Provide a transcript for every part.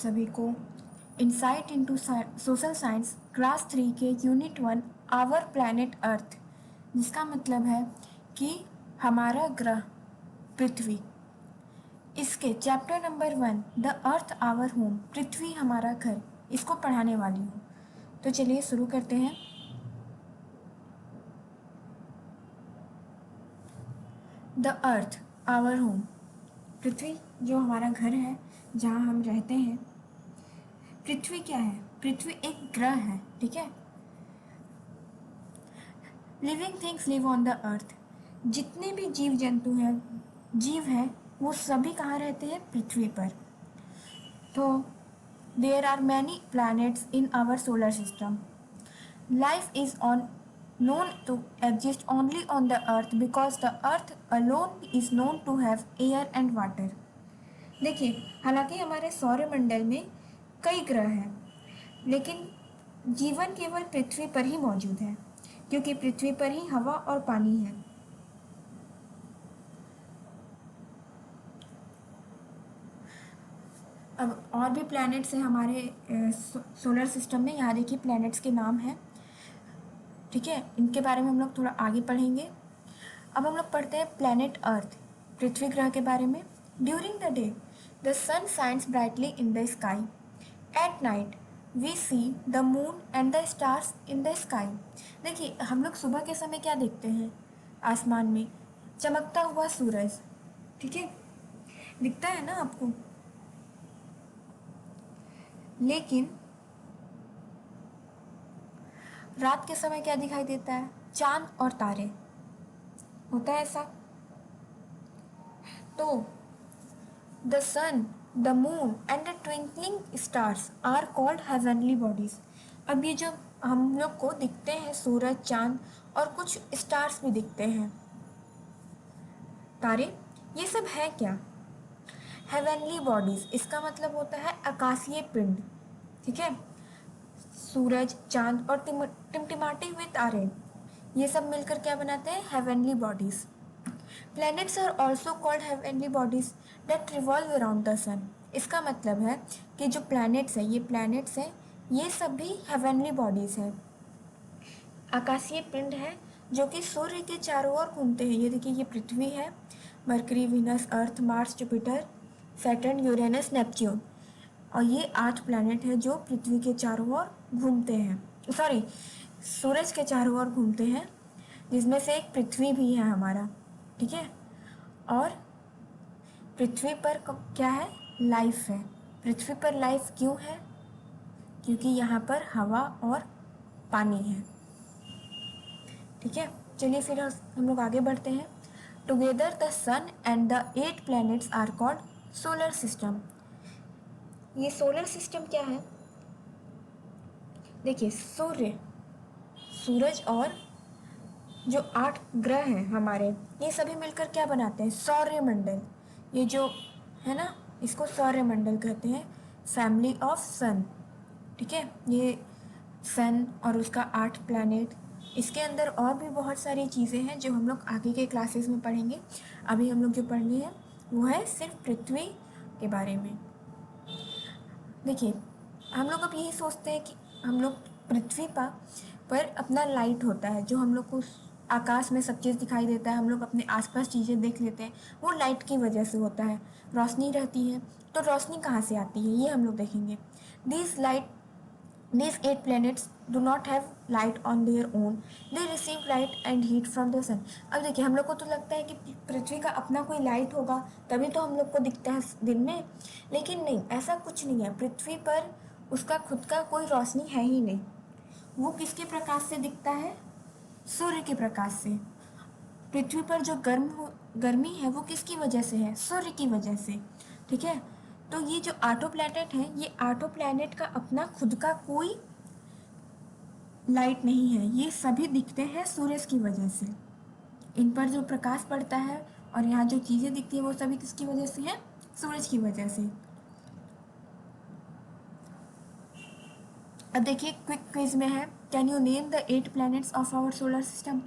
सभी को insight into social science class 3 के यूनिट 1 आवर प्लैनेट अर्थ, जिसका मतलब है कि हमारा ग्रह पृथ्वी, इसके chapter number 1 the Earth our home, पृथ्वी हमारा घर, इसको पढ़ाने वाली हूँ। तो चलिए शुरू करते हैं। द अर्थ आवर होम, पृथ्वी जो हमारा घर है, जहाँ हम रहते हैं। पृथ्वी क्या है? पृथ्वी एक ग्रह है, ठीक है। Living things live on the अर्थ, जितने भी जीव जंतु हैं, जीव हैं, वो सभी कहाँ रहते हैं? पृथ्वी पर। तो there are many planets in our solar system. Life is on known to exist only on the earth because the earth alone is known to have air and water। देखिए, हालांकि हमारे सौरमंडल में कई ग्रह हैं, लेकिन जीवन केवल पृथ्वी पर ही मौजूद है, क्योंकि पृथ्वी पर ही हवा और पानी है। अब और भी प्लैनेट्स हैं हमारे सोलर सिस्टम में। यहाँ देखिए प्लैनेट्स के नाम हैं, ठीक है। इनके बारे में हम लोग थोड़ा आगे पढ़ेंगे। अब हम लोग पढ़ते हैं प्लैनेट अर्थ, पृथ्वी ग्रह के बारे में। During the day the sun shines brightly in the sky. At night we see the moon and the stars in the sky. देखिए, हम लोग सुबह के समय क्या देखते हैं? आसमान में चमकता हुआ सूरज, ठीक है, दिखता है ना आपको। लेकिन रात के समय क्या दिखाई देता है? चांद और तारे, होता है ऐसा। तो the sun, the moon and the twinkling stars are called heavenly bodies. अब ये जो हम लोग को दिखते हैं सूरज, चांद और कुछ स्टार्स भी दिखते हैं, तारे, ये सब है क्या? हेवनली बॉडीज, इसका मतलब होता है आकाशीय पिंड, ठीक है। सूरज, चांद और टिमटिमाते हुए तारे, ये सब मिलकर क्या बनाते हैं? Heavenly bodies. Planets are also called heavenly bodies that revolve around the sun. इसका मतलब है कि जो प्लैनेट्स हैं, ये प्लैनेट्स हैं, ये सब भी हेवनली बॉडीज हैं, आकाशीय पिंड है जो कि सूर्य के चारों ओर घूमते हैं। ये देखिए, ये पृथ्वी है, Mercury, Venus, Earth, Mars, Jupiter, Saturn, Uranus, Neptune, और ये 8 प्लैनेट है जो पृथ्वी के चारों ओर घूमते हैं, सॉरी, सूरज के चारों ओर घूमते हैं, जिसमें से एक पृथ्वी भी है हमारा, ठीक है। और पृथ्वी पर क्या है? लाइफ है। पृथ्वी पर लाइफ क्यों है? क्योंकि यहाँ पर हवा और पानी है, ठीक है। चलिए फिर हम लोग आगे बढ़ते हैं। Together the sun and the 8 planets are called solar system. ये सोलर सिस्टम क्या है? देखिए, सूर्य, सूरज और जो 8 ग्रह हैं हमारे, ये सभी मिलकर क्या बनाते हैं? सौरमंडल। ये जो है ना, इसको सौरमंडल कहते हैं, फैमिली ऑफ सन, ठीक है। ये सन और उसका 8 प्लैनेट, इसके अंदर और भी बहुत सारी चीज़ें हैं जो हम लोग आगे के क्लासेस में पढ़ेंगे। अभी हम लोग जो पढ़नी है वो है सिर्फ पृथ्वी के बारे में। देखिए, हम लोग अब यही सोचते हैं कि हम लोग पृथ्वी पर अपना लाइट होता है, जो हम लोग को आकाश में सब चीज़ दिखाई देता है, हम लोग अपने आसपास चीज़ें देख लेते हैं, वो लाइट की वजह से होता है। रोशनी रहती है, तो रोशनी कहाँ से आती है, ये हम लोग देखेंगे। These 8 planets do not have light on their own. They receive light and heat from the sun. अब देखिए, हम लोग को तो लगता है कि पृथ्वी का अपना कोई लाइट होगा, तभी तो हम लोग को दिखता है दिन में, लेकिन नहीं, ऐसा कुछ नहीं है। पृथ्वी पर उसका खुद का कोई रोशनी है ही नहीं। वो किसके प्रकाश से दिखता है? सूर्य के प्रकाश से। पृथ्वी पर जो गर्मी है वो किसकी वजह से है? सूर्य की वजह से, ठीक है। तो ये जो 8 प्लैनेट हैं, ये 8 प्लैनेट का अपना खुद का कोई लाइट नहीं है, ये सभी दिखते हैं सूरज की वजह से। इन पर जो प्रकाश पड़ता है और यहाँ जो चीज़ें दिखती हैं वो सभी किसकी वजह से है? सूरज की वजह से। अब देखिए, क्विक क्विज में है, can you name the 8 planets of our solar system?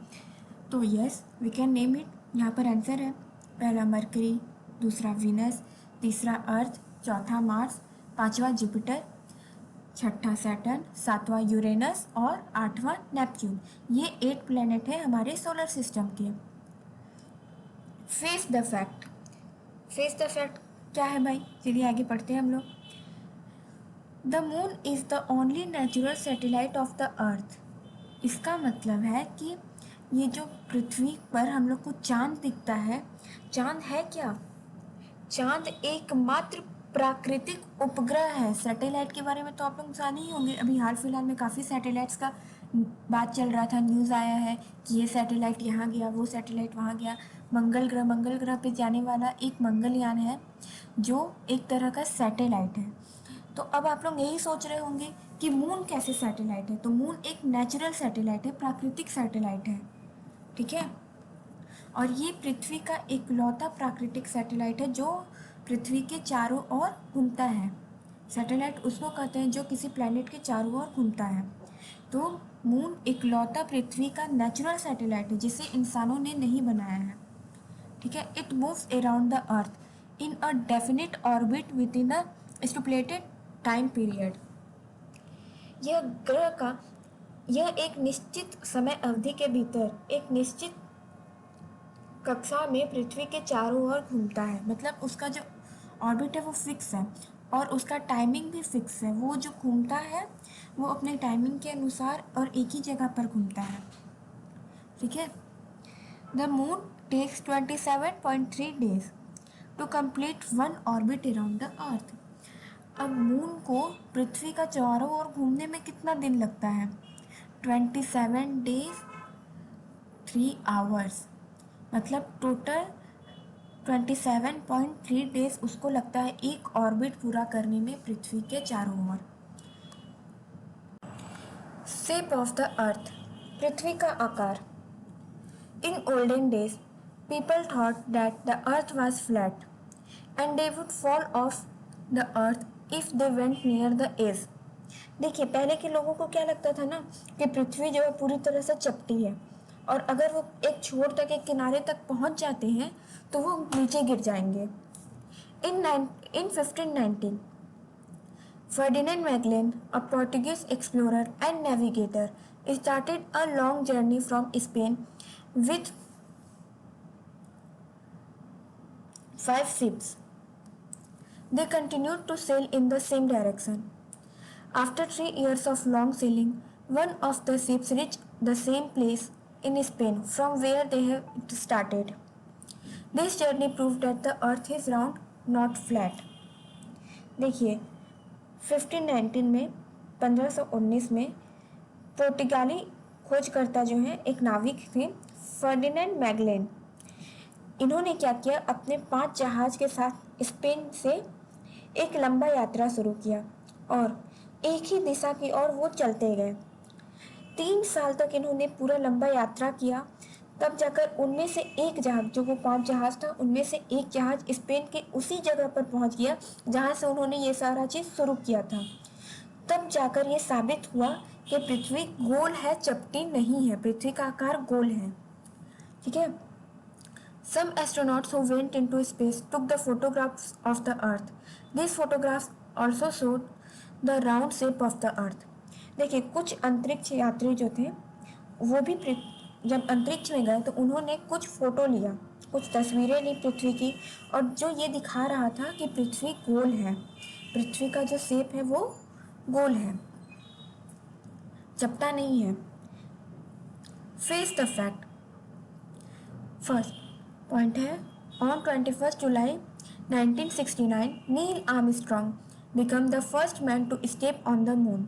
तो yes, we can name it. यहाँ पर आंसर है, पहला मरकरी, दूसरा वीनस, तीसरा अर्थ, चौथा मार्स, पांचवा जुपिटर, छठा सैटर्न, सातवां यूरेनस और आठवां नेपच्यून। ये 8 प्लैनेट है हमारे सोलर सिस्टम के। Face the fact. Face the fact क्या है भाई? चलिए आगे पढ़ते हैं हम लोग। The moon is the only natural satellite of the अर्थ। इसका मतलब है कि ये जो पृथ्वी पर हम लोग को चांद दिखता है, चांद है क्या? चांद एकमात्र प्राकृतिक उपग्रह है। सैटेलाइट के बारे में तो आप लोग जाने ही होंगे, अभी हाल फिलहाल में काफ़ी सैटेलाइट्स का बात चल रहा था, न्यूज़ आया है कि ये सैटेलाइट यहाँ गया, वो सैटेलाइट वहाँ गया। मंगल ग्रह पे जाने वाला एक मंगलयान है जो एक तरह का सैटेलाइट है। तो अब आप लोग यही सोच रहे होंगे कि मून कैसे सैटेलाइट है? तो मून एक नेचुरल सैटेलाइट है, प्राकृतिक सैटेलाइट है, ठीक है। और ये पृथ्वी का इकलौता प्राकृतिक सैटेलाइट है जो पृथ्वी के चारों ओर घूमता है। सैटेलाइट उसको कहते हैं जो किसी प्लैनेट के चारों ओर घूमता है। तो मून इकलौता पृथ्वी का नेचुरल सैटेलाइट है जिसे इंसानों ने नहीं बनाया है, ठीक है। It moves around the earth in a definite orbit with in a stipulated time period. यह ग्रह का यह एक निश्चित समय अवधि के भीतर एक निश्चित कक्षा में पृथ्वी के चारों ओर घूमता है। मतलब उसका जो ऑर्बिट है वो फिक्स है और उसका टाइमिंग भी फिक्स है। वो जो घूमता है वो अपने टाइमिंग के अनुसार और एक ही जगह पर घूमता है, ठीक है। The moon takes 27.3 days to complete one orbit around the earth. अब मून को पृथ्वी का चारों ओर घूमने में कितना दिन लगता है? 27 days 3 hours, मतलब टोटल 27.3 डेज उसको लगता है एक ऑर्बिट पूरा करने में पृथ्वी के चारों ओर। शेप ऑफ द अर्थ, पृथ्वी का आकार। In olden days people thought that the earth was flat and they would fall off the earth if they went near the edge. देखिए पहले के लोगों को क्या लगता था ना कि पृथ्वी जो है पूरी तरह से चपटी है और अगर वो एक छोर तक, एक किनारे तक पहुंच जाते हैं तो वो नीचे गिर जाएंगे। इन 1519 Ferdinand Magellan, a Portuguese explorer and navigator, started a long journey from Spain with 5 ships. They continued to sail in the same direction. After 3 years of long sailing, one of the ships reached the same place in Spain from where they had started. This journey proved that the earth is round, not flat. देखिए 1519 में 1519 में पुर्तगाली खोजकर्ता जो हैं एक नाविक थे फर्डिनेंड मैगलेन। इन्होंने क्या किया, अपने 5 जहाज के साथ स्पेन से एक लंबा यात्रा शुरू किया और एक ही दिशा की ओर वो चलते गए। 3 साल तक इन्होंने पूरा लंबा यात्रा किया, तब जाकर उनमें से एक जहाज, जो वो 5 जहाज था उनमें से एक जहाज स्पेन के उसी जगह पर पहुंच गया जहां से उन्होंने ये सारा चीज़ शुरू किया था। तब जाकर ये साबित हुआ कि पृथ्वी गोल है, चपटी नहीं है, पृथ्वी का आकार गोल है, ठीक है। Some astronauts who went into space took the photographs of the Earth. These photographs also showed the round shape of the Earth. देखिए कुछ अंतरिक्ष यात्री जो थे वो भी जब अंतरिक्ष में गए तो उन्होंने कुछ फोटो लिया, कुछ तस्वीरें ली पृथ्वी की, और जो ये दिखा रहा था कि पृथ्वी गोल है, पृथ्वी का जो शेप है वो गोल है, चपटा नहीं है। Face the fact. First point है, on 21 July 1969 Neil Armstrong became the first man to step on the moon.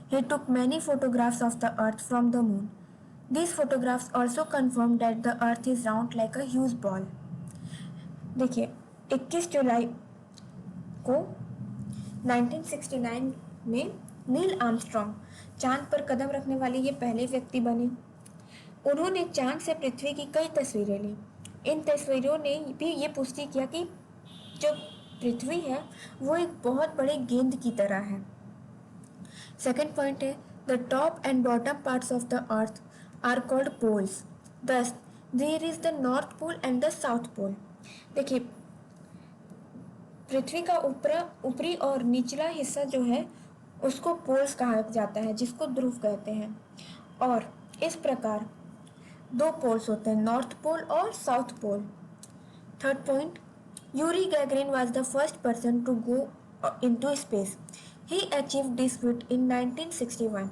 He took many photographs of the earth from the moon. These photographs also confirmed that the earth is round like a huge ball. देखिए 21 जुलाई को 1969 में Neil Armstrong चांद पर कदम रखने वाले ये पहले व्यक्ति बने। उन्होंने चांद से पृथ्वी की कई तस्वीरें ली। इन तस्वीरों ने भी ये पुष्टि किया कि जो पृथ्वी है वो एक बहुत बड़े गेंद की तरह है। सेकेंड पॉइंट है, the top and bottom parts of the earth are called poles, thus there is the north pole and the south pole. देखिए पृथ्वी का ऊपरी और निचला हिस्सा जो है उसको पोल्स कहा जाता है, जिसको ध्रुव कहते हैं। और इस प्रकार दो पोल्स होते हैं, नॉर्थ पोल और south pole. Third point, Yuri Gagarin was the first person to go into space. He achieved this feat in 1961।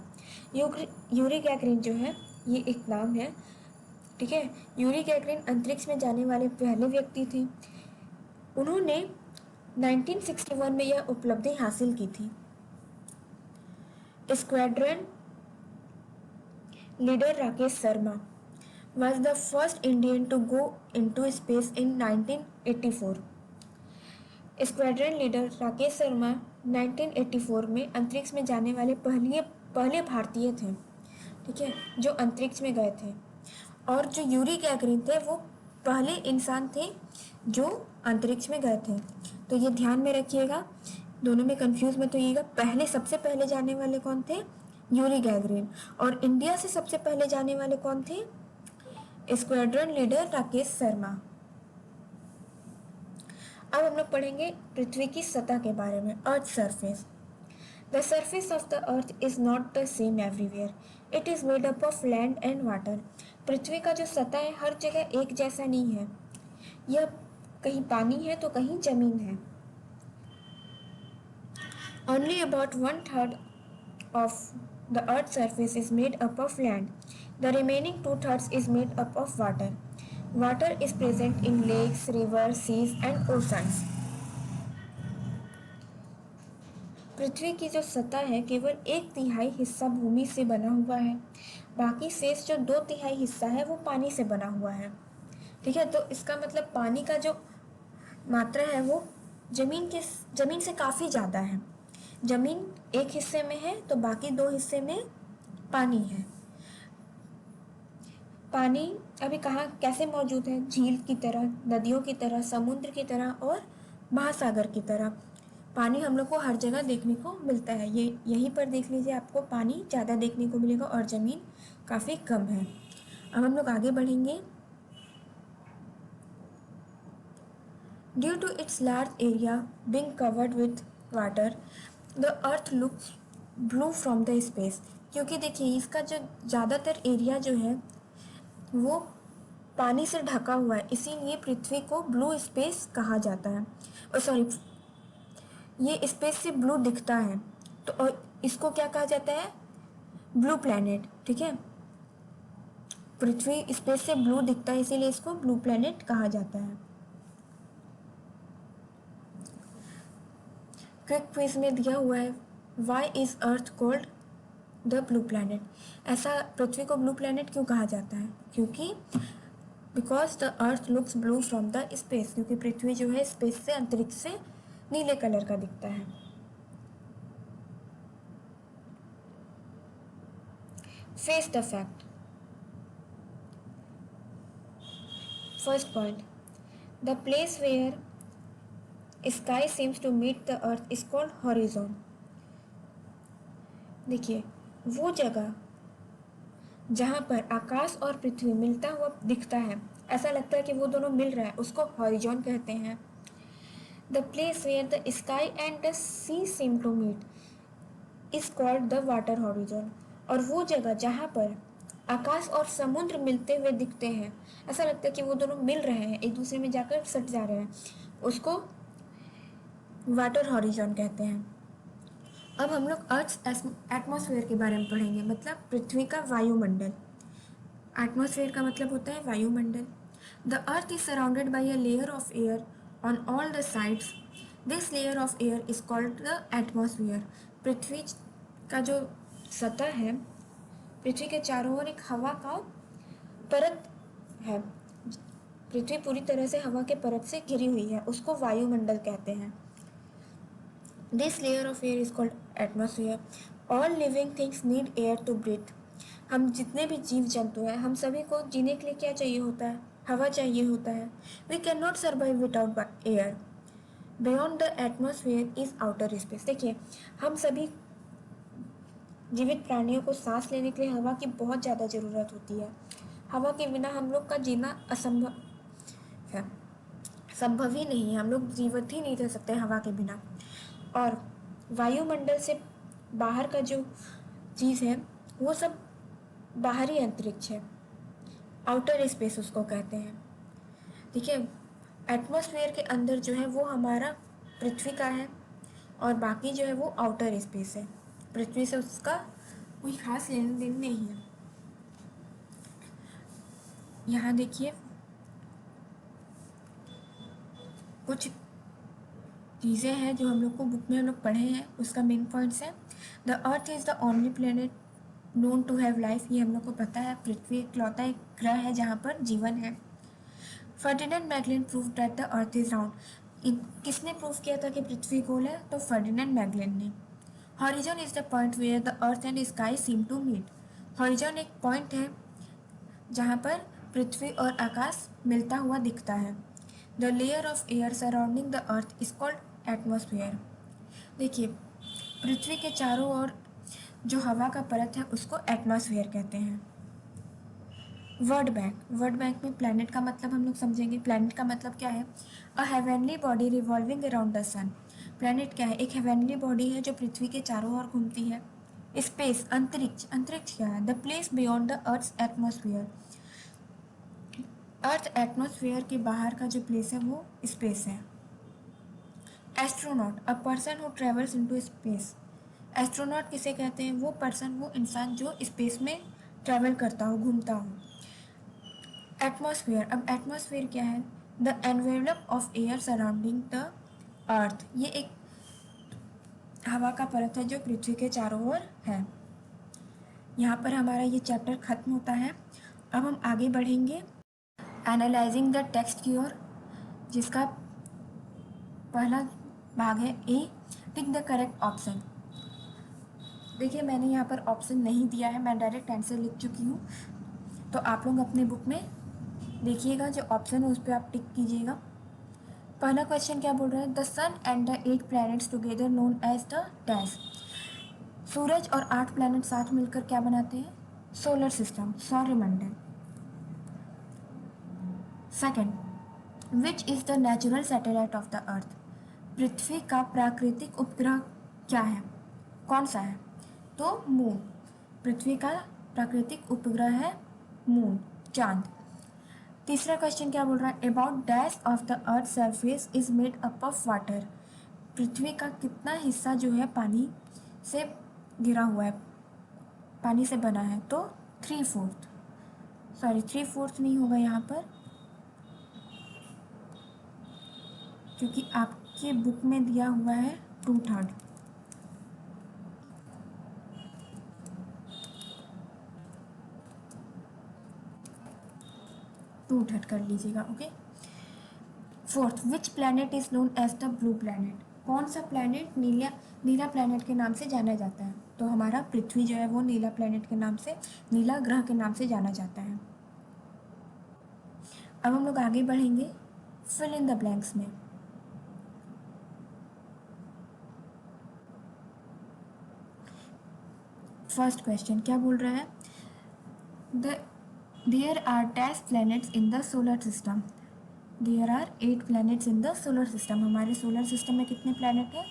Yuri Gagarin जो है ये एक नाम है, ठीक है। यूरी गैगरिन अंतरिक्ष में जाने वाले पहले व्यक्ति थे। उन्होंने 1961 में यह उपलब्धि हासिल की थी। Squadron leader Rakesh Sharma was the first Indian to go into space in 1984. Squadron leader Rakesh Sharma 1984 में अंतरिक्ष में जाने वाले पहले भारतीय थे, ठीक है, जो अंतरिक्ष में गए थे। और जो यूरी गैगरिन थे वो पहले इंसान थे जो अंतरिक्ष में गए थे। तो ये ध्यान में रखिएगा, दोनों में कंफ्यूज मत होइएगा। पहले सबसे पहले जाने वाले कौन थे? Yuri Gagarin. और इंडिया से सबसे पहले जाने वाले कौन थे? Squadron leader Rakesh Sharma. अब हम लोग पढ़ेंगे पृथ्वी की सतह के बारे में, earth surface. The surface of the earth is not the same everywhere, it is made up of land and water. पृथ्वी का जो सतह है हर जगह एक जैसा नहीं है, यह कहीं पानी है तो कहीं जमीन है। Only about 1/3 of the Earth's surface is made up of land. The remaining 2/3 is made up of water. Water is present in lakes, rivers, seas, and oceans. पृथ्वी की जो सतह है केवल 1/3 हिस्सा भूमि से बना हुआ है, बाकी शेष जो 2/3 हिस्सा है वो पानी से बना हुआ है, ठीक है। तो इसका मतलब पानी का जो मात्रा है वो जमीन से काफ़ी ज़्यादा है। जमीन एक हिस्से में है तो बाकी 2 हिस्से में पानी है। पानी अभी कहाँ कैसे मौजूद है? झील की तरह, नदियों की तरह, समुद्र की तरह और महासागर की तरह। पानी हम लोग को हर जगह देखने को मिलता है। ये यहीं पर देख लीजिए, आपको पानी ज़्यादा देखने को मिलेगा और ज़मीन काफ़ी कम है। अब हम लोग आगे बढ़ेंगे। Due to its large area being covered with water, the earth looks blue from the space. क्योंकि देखिए इसका जो ज़्यादातर एरिया जो है वो पानी से ढका हुआ है, इसीलिए पृथ्वी को ब्लू स्पेस कहा जाता है। ये स्पेस से ब्लू दिखता है तो और इसको क्या कहा जाता है? ब्लू प्लैनेट, ठीक है। पृथ्वी स्पेस से ब्लू दिखता है इसीलिए इसको ब्लू प्लैनेट कहा जाता है। क्विक क्विज में दिया हुआ है, why is earth called the blue planet. ऐसा पृथ्वी को ब्लू प्लैनेट क्यों कहा जाता है? क्योंकि because the earth looks blue from the space, क्योंकि पृथ्वी जो है स्पेस से, अंतरिक्ष से नीले कलर का दिखता है। Face the fact. First point, the place where sky seems to meet the earth is called horizon. देखिए वो जगह जहाँ पर आकाश और पृथ्वी मिलता हुआ दिखता है, ऐसा लगता है कि वो दोनों मिल रहा है, उसको हॉरिजॉन कहते हैं। The place where the sky and the sea seem to meet is called the water horizon. और वो जगह जहाँ पर आकाश और समुद्र मिलते हुए दिखते हैं, ऐसा लगता है कि वो दोनों मिल रहे हैं, एक दूसरे में जाकर सट जा रहे हैं, उसको वाटर हॉरिजॉन कहते हैं। अब हम लोग अर्थ एटमॉस्फेयर के बारे में पढ़ेंगे, मतलब पृथ्वी का वायुमंडल। एटमॉस्फेयर का मतलब होता है वायुमंडल। The earth is surrounded by a layer of air on all the sides. This layer of air is called the atmosphere. पृथ्वी का जो सतह है, पृथ्वी के चारों ओर एक हवा का परत है। पृथ्वी पूरी तरह से हवा के परत से घिरी हुई है, उसको वायुमंडल कहते हैं। This layer of air is called atmosphere. All living things need air to breathe. हम जितने भी जीव जंतु हैं, हम सभी को जीने के लिए क्या चाहिए होता है? हवा चाहिए होता है। We can not survive without air. Beyond the atmosphere is outer space. देखिए हम सभी जीवित प्राणियों को सांस लेने के लिए हवा की बहुत ज़्यादा ज़रूरत होती है। हवा के बिना हम लोग का जीना असंभव है। संभव ही नहीं है, हम लोग जीवित ही नहीं रह सकते हवा के बिना। और वायुमंडल से बाहर का जो चीज़ है वो सब बाहरी अंतरिक्ष है, आउटर स्पेस उसको कहते हैं। ठीक है, एटमॉस्फेयर के अंदर जो है वो हमारा पृथ्वी का है, और बाकी जो है वो आउटर स्पेस है, पृथ्वी से उसका कोई खास लेन देन नहीं है। यहाँ देखिए कुछ चीज़ें हैं जो हम लोग को बुक में हम लोग पढ़े हैं, उसका मेन पॉइंट्स है। The earth is the only planet known to have life, ये हम लोग को पता है, पृथ्वी इकलौता एक ग्रह है जहाँ पर जीवन है। Ferdinand Magellan prove that the earth is round, किसने प्रूव किया था कि पृथ्वी गोल है? तो फर्डिनेंड मैगलिन ने। Horizon is the point where the earth and sky seem to meet, horizon एक पॉइंट है जहाँ पर पृथ्वी और आकाश मिलता हुआ दिखता है। The layer of air surrounding the earth is called atmosphere, देखिए पृथ्वी के चारों ओर जो हवा का परत है उसको एटमॉस्फेयर कहते हैं। वर्ड बैंक में प्लैनेट का मतलब हम लोग समझेंगे। प्लैनेट का मतलब क्या है? A heavenly body revolving around the sun, planet क्या है? एक हेवनली बॉडी है जो पृथ्वी के चारों ओर घूमती है। स्पेस, अंतरिक्ष, अंतरिक्ष क्या है? The place beyond the earth's atmosphere, earth atmosphere के बाहर का जो प्लेस है वो स्पेस है। Astronaut, a person who travels into space, astronaut किसे कहते हैं? वो पर्सन, वो इंसान जो स्पेस में ट्रैवल करता हो, घूमता हो। एटमॉस्फेयर, अब एटमॉस्फेयर क्या है? The envelope of air surrounding the earth, ये एक हवा का परत है जो पृथ्वी के चारों ओर है। यहाँ पर हमारा ये चैप्टर खत्म होता है। अब हम आगे बढ़ेंगे एनालाइजिंग द टेक्स्ट की ओर, जिसका पहला भाग है ए, टिक द करेक्ट ऑप्शन। देखिए मैंने यहाँ पर ऑप्शन नहीं दिया है, मैं डायरेक्ट आंसर लिख चुकी हूँ, तो आप लोग अपने बुक में देखिएगा, जो ऑप्शन है उस पर आप टिक कीजिएगा। पहला क्वेश्चन क्या बोल रहा है? The sun and the 8 planets together known as the dash, सूरज और 8 प्लैनेट साथ मिलकर क्या बनाते हैं? सोलर सिस्टम, सौरमंडल। Second, which is the natural satellite of the earth, पृथ्वी का प्राकृतिक उपग्रह क्या है, कौन सा है? तो मून, पृथ्वी का प्राकृतिक उपग्रह है मून, चांद। तीसरा क्वेश्चन क्या बोल रहा है? About dash of the earth surface is made up of water, पृथ्वी का कितना हिस्सा जो है पानी से घिरा हुआ है, पानी से बना है? तो 3/4, सॉरी 3/4 नहीं होगा यहाँ पर, क्योंकि आपके बुक में दिया हुआ है 2/3। कर लीजिएगा, okay. Fourth, which planet is known as the blue planet, कौन सा प्लैनेट नीला प्लैनेट के नाम से जाना जाता है? तो हमारा पृथ्वी जो है वो नीला प्लैनेट के नाम से, नीला ग्रह के नाम से जाना जाता है। अब हम लोग आगे बढ़ेंगे फिल इन द ब्लैंक्स में। फर्स्ट क्वेश्चन क्या बोल रहा है? There are dash planets in the solar system, there are 8 planets in the solar system, हमारे सोलर सिस्टम में कितने प्लैनेट हैं?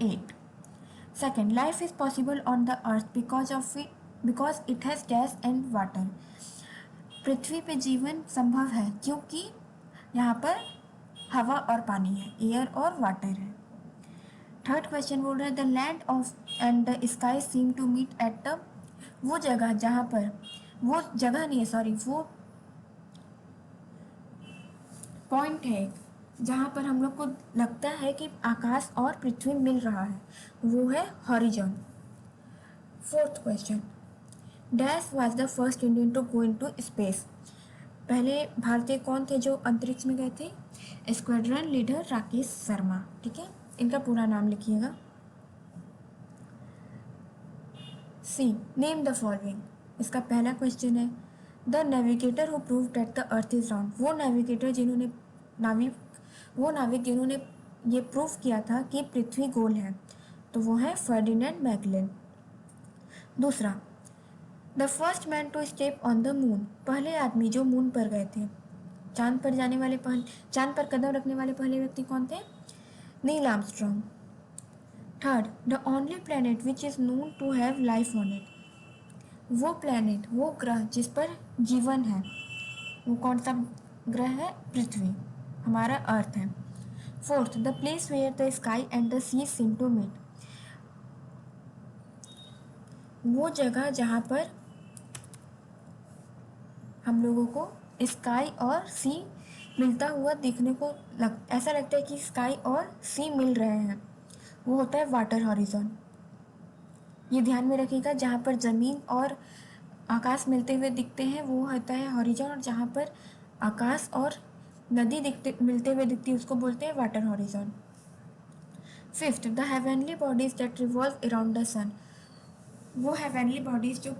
8। Second, life is possible on the earth because it has dash and water, पृथ्वी पे जीवन संभव है क्योंकि यहाँ पर हवा और पानी है, एयर और वाटर है। थर्ड क्वेश्चन बोल रहा है the land of and the sky seem to meet at the, वो जगह जहाँ पर, वो जगह नहीं है सॉरी, वो पॉइंट है जहाँ पर हम लोग को लगता है कि आकाश और पृथ्वी मिल रहा है, वो है horizon. Fourth question, dash was the first Indian to go into space, पहले भारतीय कौन थे जो अंतरिक्ष में गए थे? स्क्वाड्रन लीडर राकेश शर्मा, ठीक है, इनका पूरा नाम लिखिएगा। सी, नेम द फॉलोइंग, इसका पहला क्वेश्चन है the navigator who prove that the earth is round, वो नेविगेटर जिन्होंने नाविक जिन्होंने ये प्रूव किया था कि पृथ्वी गोल है, तो वो है फर्डिनेंड मैगलिन। दूसरा, the first man to step on the moon, पहले आदमी जो मून पर गए थे, चांद पर कदम रखने वाले पहले व्यक्ति कौन थे? Neil Armstrong. Third, the only planet which is known to have life on it. वो ग्रह जिस पर जीवन है, वो कौन सा ग्रह है? पृथ्वी, हमारा अर्थ है। Fourth, the place where the sky and the sea seem to meet. वो जगह जहाँ पर हम लोगों को स्काई और सी मिलता हुआ देखने को ऐसा लगता है कि स्काई और सी मिल रहे हैं, वो होता है वाटर हॉरिजॉन। ये ध्यान में रखिएगा, जहाँ पर ज़मीन और आकाश मिलते हुए दिखते हैं वो होता है हॉरिजॉन, और जहाँ पर आकाश और नदी मिलते हुए दिखती है उसको बोलते हैं water horizon. Fifth, the heavenly bodies that revolve around the sun. वो हेवनली बॉडीज जो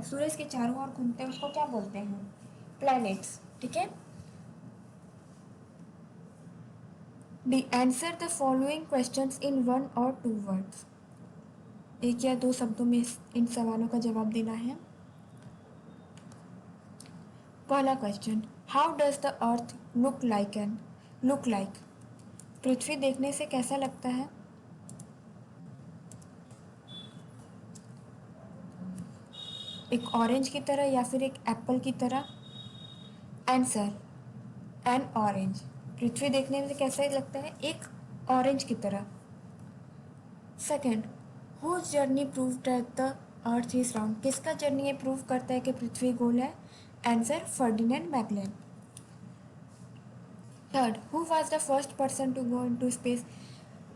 सूरज के चारों ओर घूमते हैं उसको क्या बोलते हैं? प्लैनेट्स। ठीक है। Answer the following questions in 1 or 2 words। 1 या 2 शब्दों में इन सवालों का जवाब देना है। पहला question, how does the earth look like. पृथ्वी देखने से कैसा लगता है? एक ऑरेंज की तरह या फिर एक एप्पल की तरह? Answer, N orange. पृथ्वी देखने में कैसा लगता है? एक ऑरेंज की तरह। Second, whose journey prove that the earth is round. किसका जर्नी ये प्रूव करता है कि पृथ्वी गोल है? Answer, Ferdinand Magellan. Third, who was the first person to go into space.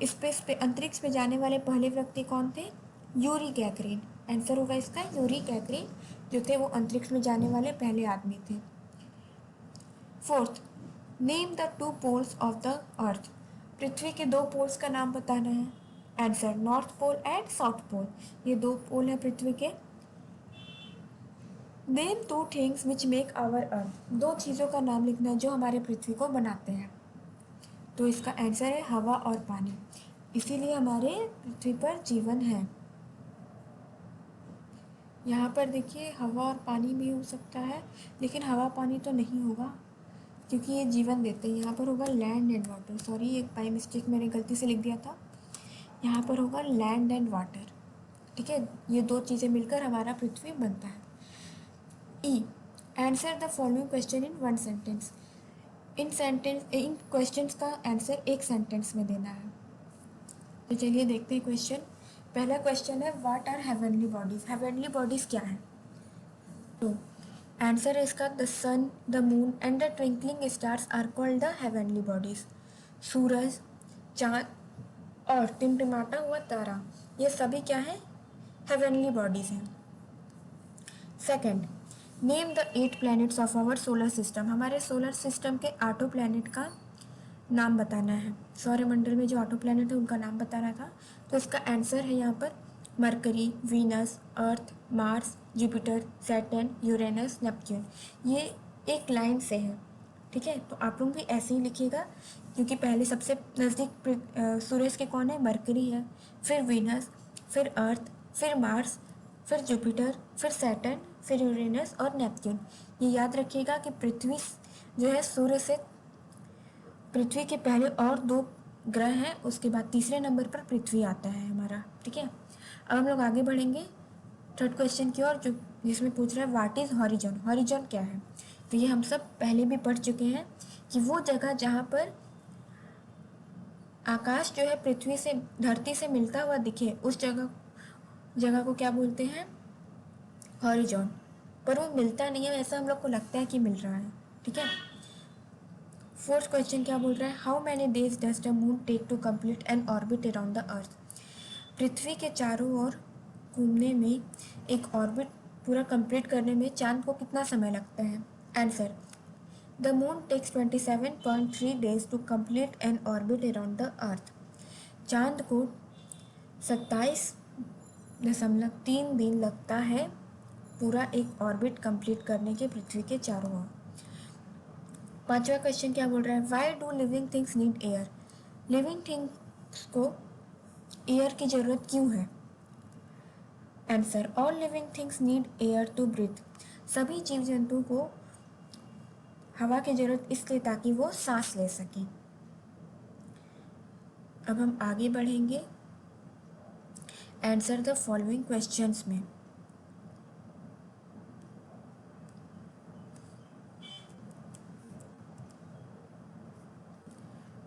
Space पे अंतरिक्ष में जाने वाले पहले व्यक्ति कौन थे? Yuri Gagarin. आंसर होगा इसका यूरी गैगरिन, जो थे वो अंतरिक्ष में जाने वाले पहले आदमी थे। Fourth, name the 2 poles of the earth. पृथ्वी के 2 पोल्स का नाम बताना है। Answer, north pole and south pole. ये 2 पोल हैं पृथ्वी के। Name 2 things which make our earth. 2 चीज़ों का नाम लिखना है जो हमारे पृथ्वी को बनाते हैं। तो इसका आंसर है हवा और पानी, इसीलिए हमारे पृथ्वी पर जीवन है। यहाँ पर देखिए हवा और पानी भी हो सकता है, लेकिन हवा पानी तो नहीं होगा क्योंकि ये जीवन देते हैं। यहाँ पर होगा लैंड एंड वाटर। सॉरी, एक बाई मिस्टेक मैंने गलती से लिख दिया था। यहाँ पर होगा लैंड एंड वाटर। ठीक है, ये 2 चीज़ें मिलकर हमारा पृथ्वी बनता है। E, answer the following question in 1 sentence. इन क्वेश्चंस का आंसर 1 सेंटेंस में देना है। तो चलिए देखते हैं क्वेश्चन। पहला क्वेश्चन है, what are heavenly bodies. Heavenly bodies क्या है? तो आंसर है इसका, the sun, the moon and the twinkling stars are called the heavenly bodies. सूरज, चाँद और टिमटिमाता हुआ तारा, ये सभी क्या है? हेवनली बॉडीज हैं। Second, name the 8 planets of our solar system. हमारे सोलर सिस्टम के 8 प्लैनेट का नाम बताना है। सौरमंडल में जो 8 प्लैनेट है उनका नाम बताना था। तो इसका आंसर है यहाँ पर Mercury, Venus, Earth, Mars, Jupiter, Saturn, Uranus, Neptune. ये एक लाइन से है। ठीक है, तो आप लोग भी ऐसे ही लिखिएगा, क्योंकि पहले सबसे नज़दीक सूरज के कौन है? मरकरी है, फिर वीनस, फिर अर्थ, फिर मार्स, फिर जुपिटर, फिर सैटर्न, फिर यूरेनस और नेपच्यून। ये याद रखिएगा कि पृथ्वी जो है सूर्य से, पृथ्वी के पहले और 2 ग्रह हैं, उसके बाद तीसरे नंबर पर पृथ्वी आता है हमारा। ठीक है, अब हम लोग आगे बढ़ेंगे थर्ड क्वेश्चन की ओर, जो जिसमें पूछ रहा है व्हाट इज़ हॉरिजॉन। हॉरिजॉन क्या है? तो ये हम सब पहले भी पढ़ चुके हैं कि वो जगह जहाँ पर आकाश जो है पृथ्वी से, धरती से मिलता हुआ दिखे, उस जगह को क्या बोलते हैं? हॉरिजॉन। पर वो मिलता नहीं है, ऐसा हम लोग को लगता है कि मिल रहा है। ठीक है। फोर्थ क्वेश्चन क्या बोल रहा है? How many days does the moon take to complete an orbit around the earth. पृथ्वी के चारों ओर घूमने में, एक ऑर्बिट पूरा कंप्लीट करने में चांद को कितना समय लगता है? Answer, the moon takes 27.3 days to complete an orbit around the earth. चांद को 27.3 दिन लगता है पूरा एक ऑर्बिट कंप्लीट करने के पृथ्वी के चारों ओर। पांचवा क्वेश्चन क्या बोल रहा है? Why do living things need air. Living things को एयर की जरूरत क्यों है? Answer, all living things need air to breathe. सभी जीव जंतु को हवा की ज़रूरत इसलिए ताकि वो सांस ले सके। अब हम आगे बढ़ेंगे आंसर द फॉलोइंग क्वेश्चंस में।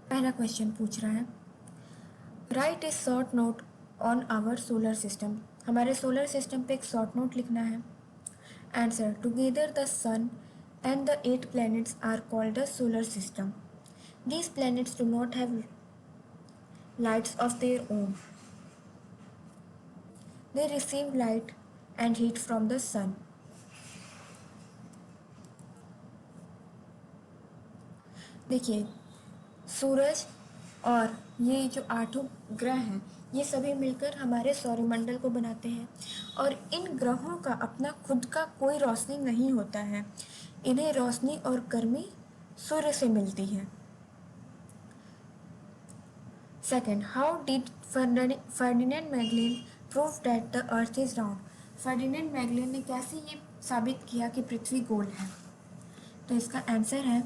पहला क्वेश्चन पूछ रहा है, write a short note on our solar system. हमारे सोलर सिस्टम पे एक शॉर्ट नोट लिखना है। Answer, together the sun and the 8 planets are called the solar system. These planets do not have lights of their own. They receive light and heat from the sun. देखिए, सूरज और ये जो 8 ग्रह हैं, ये सभी मिलकर हमारे सौरमंडल को बनाते हैं और इन ग्रहों का अपना खुद का कोई रोशनी नहीं होता है। इन्हें रोशनी और गर्मी सूर्य से मिलती है। Second, how did Ferdinand Magellan prove that the earth is round. Ferdinand Magellan ने कैसे ये साबित किया कि पृथ्वी गोल है। तो इसका आंसर है,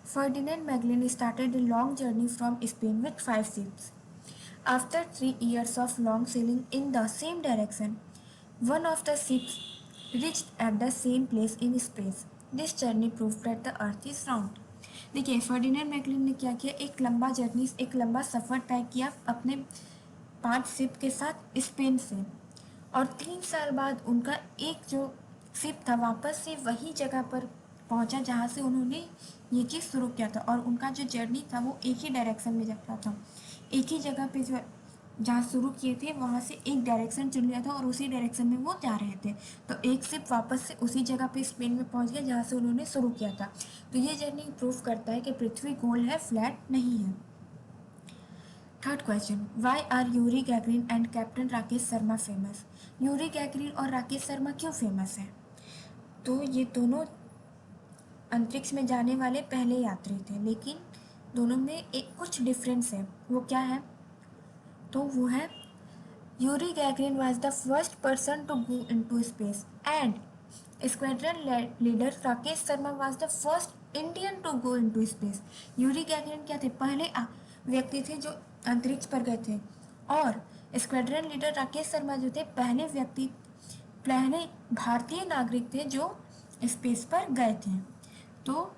Ferdinand Magellan started a long journey from Spain with 5 ships. After 3 years of long sailing in the same direction, one of the ships reached at the same place in space. This journey proved that the earth is round. देखिए, Ferdinand Magellan ने क्या किया, एक लंबा सफ़र तय किया अपने 5 ship के साथ स्पेन से, और 3 साल बाद उनका एक जो शिप था वापस से वही जगह पर पहुंचा जहां से उन्होंने ये चीज़ शुरू किया था, और उनका जो जर्नी था वो एक ही डायरेक्शन में जा रहा था। एक ही जगह पे जो जहाँ शुरू किए थे वहाँ से एक डायरेक्शन चुन लिया था और उसी डायरेक्शन में वो जा रहे थे। तो एक शिप वापस से उसी जगह पे स्पेन में पहुँच गया जहाँ से उन्होंने शुरू किया था। तो ये जर्नी प्रूव करता है कि पृथ्वी गोल है, फ्लैट नहीं है। Third question, why are Yuri Gagarin and captain Rakesh Sharma famous. Yuri Gagarin और राकेश शर्मा क्यों फेमस है? तो ये दोनों अंतरिक्ष में जाने वाले पहले यात्री थे, लेकिन दोनों में एक कुछ डिफरेंस है। वो क्या है? तो वो है, Yuri Gagarin was the first person to go into space and squadron leader Rakesh Sharma was the first Indian to go into space. Yuri Gagarin क्या थे? पहले व्यक्ति थे जो अंतरिक्ष पर गए थे, और स्क्वाड्रन लीडर राकेश शर्मा जो थे पहले भारतीय नागरिक थे जो स्पेस पर गए थे। तो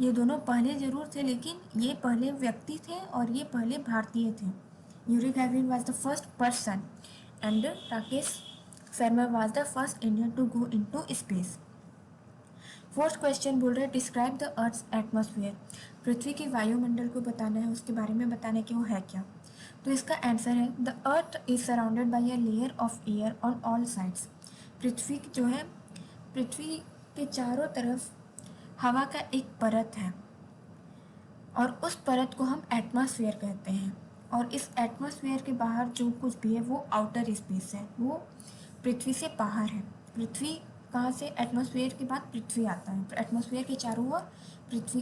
ये दोनों पहले जरूर थे, लेकिन ये पहले व्यक्ति थे और ये पहले भारतीय थे। Yuri Gagarin was the first person and Rakesh Sharma was the first Indian to go into space. Fourth question बोल रहा है, डिस्क्राइब द अर्थ्स एटमॉस्फेयर। पृथ्वी के वायुमंडल को बताना है, उसके बारे में बताना है कि वो है क्या। तो इसका आंसर है, the earth is surrounded by a layer of air on all sides. पृथ्वी जो है, पृथ्वी के चारों तरफ हवा का एक परत है, और उस परत को हम एटमॉस्फेयर कहते हैं। और इस एटमॉस्फेयर के बाहर जो कुछ भी है वो आउटर स्पेस है, वो पृथ्वी से बाहर है। पृथ्वी कहाँ से? एटमॉस्फेयर के बाद पृथ्वी आता है। एटमॉस्फेयर के चारों ओर पृथ्वी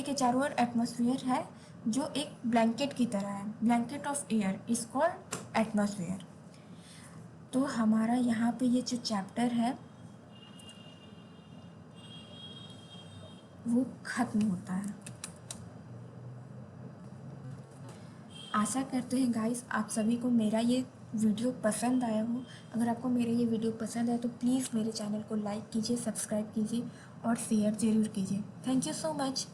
के चारों ओर एटमॉस्फेयर है जो एक ब्लैंकेट की तरह है। Blanket of air is called atmosphere. तो हमारा यहाँ पे ये जो चैप्टर है वो खत्म होता है। आशा करते हैं गाइस आप सभी को मेरा ये वीडियो पसंद आया हो। अगर आपको मेरा ये वीडियो पसंद आए तो प्लीज़ मेरे चैनल को लाइक कीजिए, सब्सक्राइब कीजिए और शेयर ज़रूर कीजिए। Thank you so much.